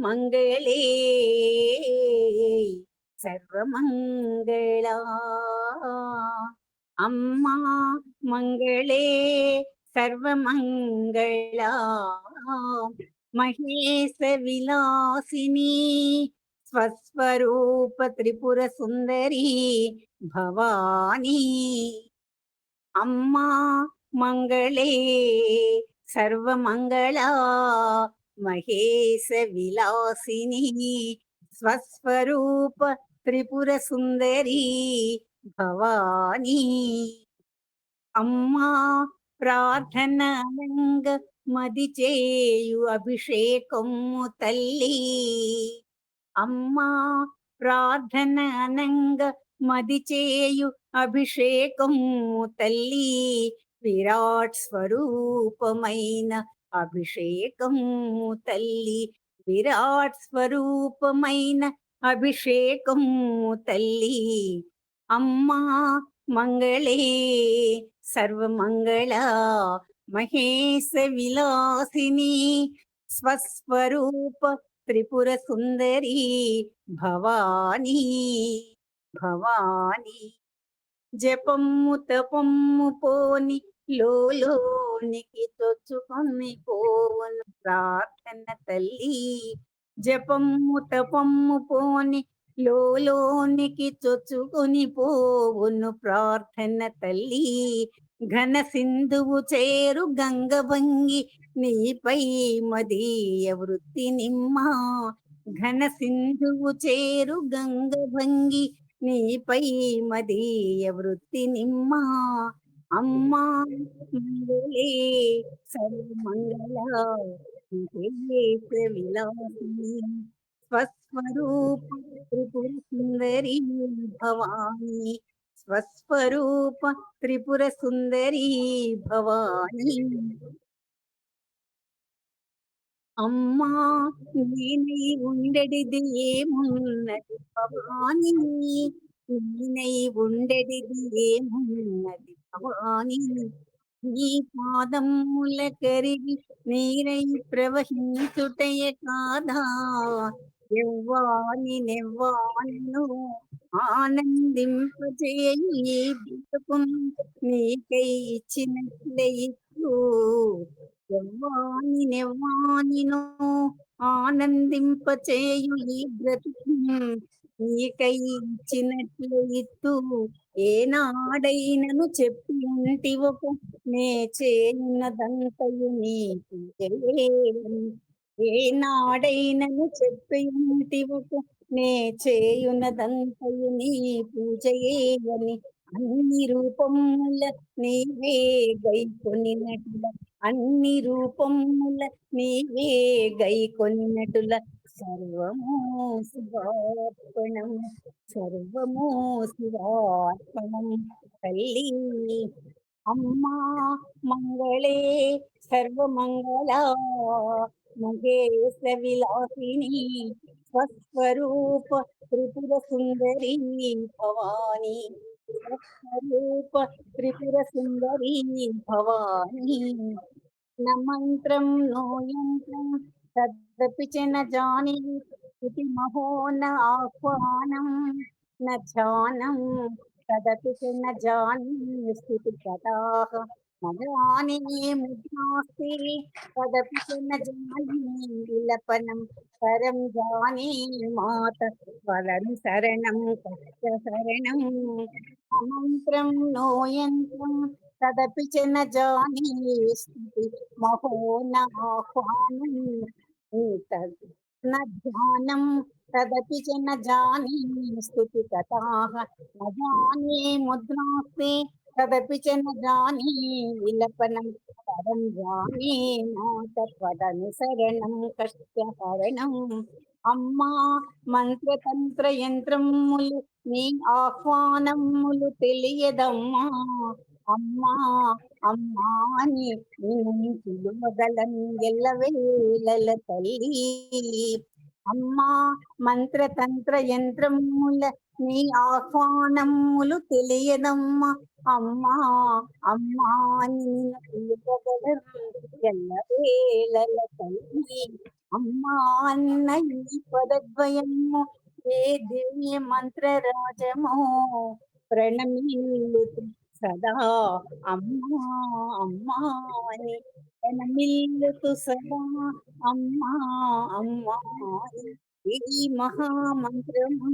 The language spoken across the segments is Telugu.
మంగళే సర్వమంగళా అమ్మా మంగళే సర్వమంగళా మహేశ విలాసిని స్వస్వరూప త్రిపుర సుందరి భవానీ అమ్మా మంగళే సర్వమంగళా మహేశ విలాసిని స్వస్వరూప త్రిపుర సుందరి భవానీ అమ్మా ప్రార్థనంగ మది చేయు అభిషేకము తల్లి అమ్మా ప్రార్థనంగ మది చేయు అభిషేకము తల్లి విరాట్ స్వరూపమైన అభిషేకము తల్లి విరాట్ స్వరూపమైన అభిషేకము తల్లి అమ్మా మంగళే సర్వమంగళ మహేశ విలాసిని స్వస్వరూప త్రిపుర సుందరి భవానీ భవానీ జపమ్ము తపమ్ము పోని లోనికి తొచ్చుకొని పోవను ప్రార్థన తల్లి జపమ్ము తపమ్ము పోని లోనికి చొచ్చుకొని పోవును ప్రార్థన తల్లి ఘన సింధువు చేరు గంగభంగి నీపై మదీయ వృత్తి నిమ్మా ఘన సింధువు చేరు గంగభంగి నీపై మదీయ వృత్తి నిమ్మా అమ్మా మంగళే సర్వమంగళ మహేశ విలాసిని స్వస్వరూప త్రిపుర సుందరి భవాని స్వస్వరూప త్రిపుర సుందరి భవాని అమ్మా నేనై ఉండెడిది ఏమున్నది భవాని నేనై ఉండెడిది ఏమున్నది భవాని నీ పాదముల కరిగి నీరై ప్రవహించుటయ కాదా ఎవ్వాని నెవ్వాను ఆనందింపజేయి ఈ బ్రతుకుం నీకై ఇచ్చినట్లే ఇచ్చు ఎవ్వాని నెవ్వానినో ఆనందింపచేయు ఈ బ్రతుకు నీకై ఇచ్చినట్లు ఇత్తు ఏనాడైనను చెప్పి ఉంటివొక నే చేయున్నదంతయు నీ పూజయే ఏనాడైనను చెప్పి ఉంటివొక నే చేయున్నదంతయు నీ పూజయే అని అన్ని రూపముల నీవే గైకొనినట్ల అన్ని రూపముల నీవే గైకొనినటుల సర్వము శివార్పణం సర్వము శివార్పణం తల్లి అమ్మా మంగళే సర్వమంగళ మహేశ విలాసిని స్వస్వరూప త్రిపుర సుందరి భవాని స్వస్వరూప త్రిపుర సుందరి భవాని న మంత్రం నో యంత్రం తదపి చ న జాని ఇది మహో న ఆహ్వానం న ధ్యానం తదపి చ న జాని స్థితి కథాః న జాని ముద్రాస్తి తదపి చ న జాని విలపనం పరం జాని మాత వదం శరణం కష్ట శరణం అమంత్రం నో యంత్రం తదపి చ న జాని స్థితి మహో న ఆహ్వానం తద్ న ధ్యానం తదపి చ న జాని స్తుతి కథాః న జాని ముద్రాస్తే తదపి చ న జాని విలపనం పరం జాని మాత పదనుసరణం కష్టహరణం అమ్మా మంత్రతంత్ర యంత్రములు నీ ఆహ్వానములు తెలియదమ్మా అమ్మా అమ్మా అని నిన్ను పిలువగలను ఎల్లవేళల తల్లి అమ్మా మంత్రతంత్ర యంత్రముల నీ ఆహ్వానములు తెలియదమ్మా అమ్మా అమ్మా అని నిన్ను పిలువగలను ఎల్లవేళల తల్లి అమ్మా అన్న ఈ పదద్వయము ఏ దివ్య మంత్రరాజమో ప్రణమిల్లుతు సదా అమ్మా అమ్మా అని ప్రణమిల్లుతు సదా అమ్మా అమ్మా అని ఈ మహామంత్రము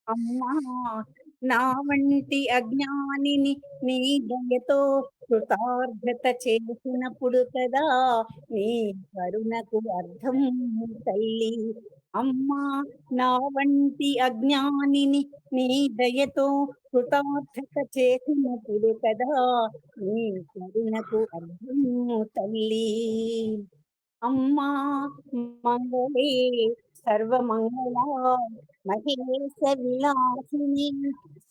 అమ్మా నా వంటి అజ్ఞానిని నీ దయతో కృతార్థత చేసినప్పుడు కదా నీ కరుణకు అర్థం తల్లి. అమ్మా నా వంటి అజ్ఞానిని నీ దయతో కృతార్థత చేసినప్పుడు కదా నీ కరుణకు అర్థం తల్లి. అమ్మా మంగళే సర్వమంగళ మహేశ విలాసిని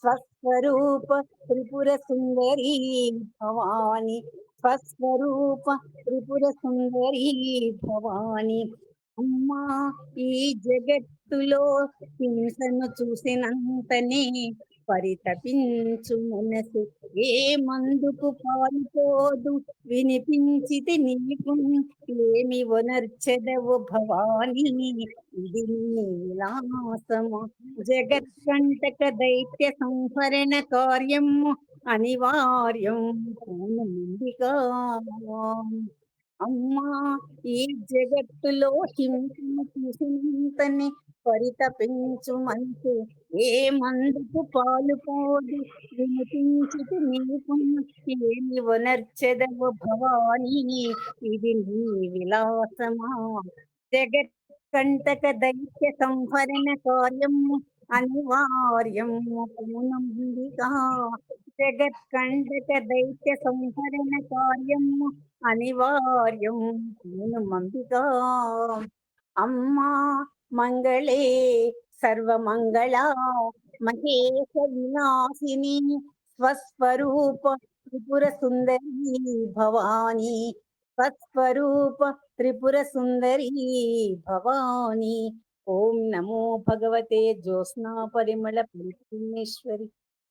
స్వస్వరూప త్రిపుర సుందరి భవాని స్వస్వరూప త్రిపుర సుందరి భవాని. అమ్మా ఈ జగత్తులో హింసను చూసినంతనే పరితపించు మనసు ఏ మందుకు పాల్పోదు వినిపించితి నీకు ఏమి వనర్చెదవు భవాని ఇది నీ విలాసము జగత్కంటక దైత్య సంహరణ కార్యము అనివార్యం ముందుగా అమ్మా ఈ జగత్తులో హింసను చూసినంతనే పరితపించు మనసు ఏ మందుకు పాలుపోదు వినిపించితి నీకు ఏమి వనర్చెదవు భవాని ఇది నీ విలాసమా జగత్ కంటక దైత్య సంహరణ కార్యం అనివార్యం పూర్ణముందిగా జగత్ కంటక దైత్య సంహరణ కార్యం అనివార్యం పూర్ణమంబిగా. అమ్మా మంగళే సర్వమంగళ మహేశ వినాశిని స్వస్వరూప త్రిపుర సుందరి భవాని స్వస్వరూప త్రిపుర సుందరి భవాని. ఓం నమో భగవతే జ్యోత్స్నా పరిమళ పురుషేశ్వరి.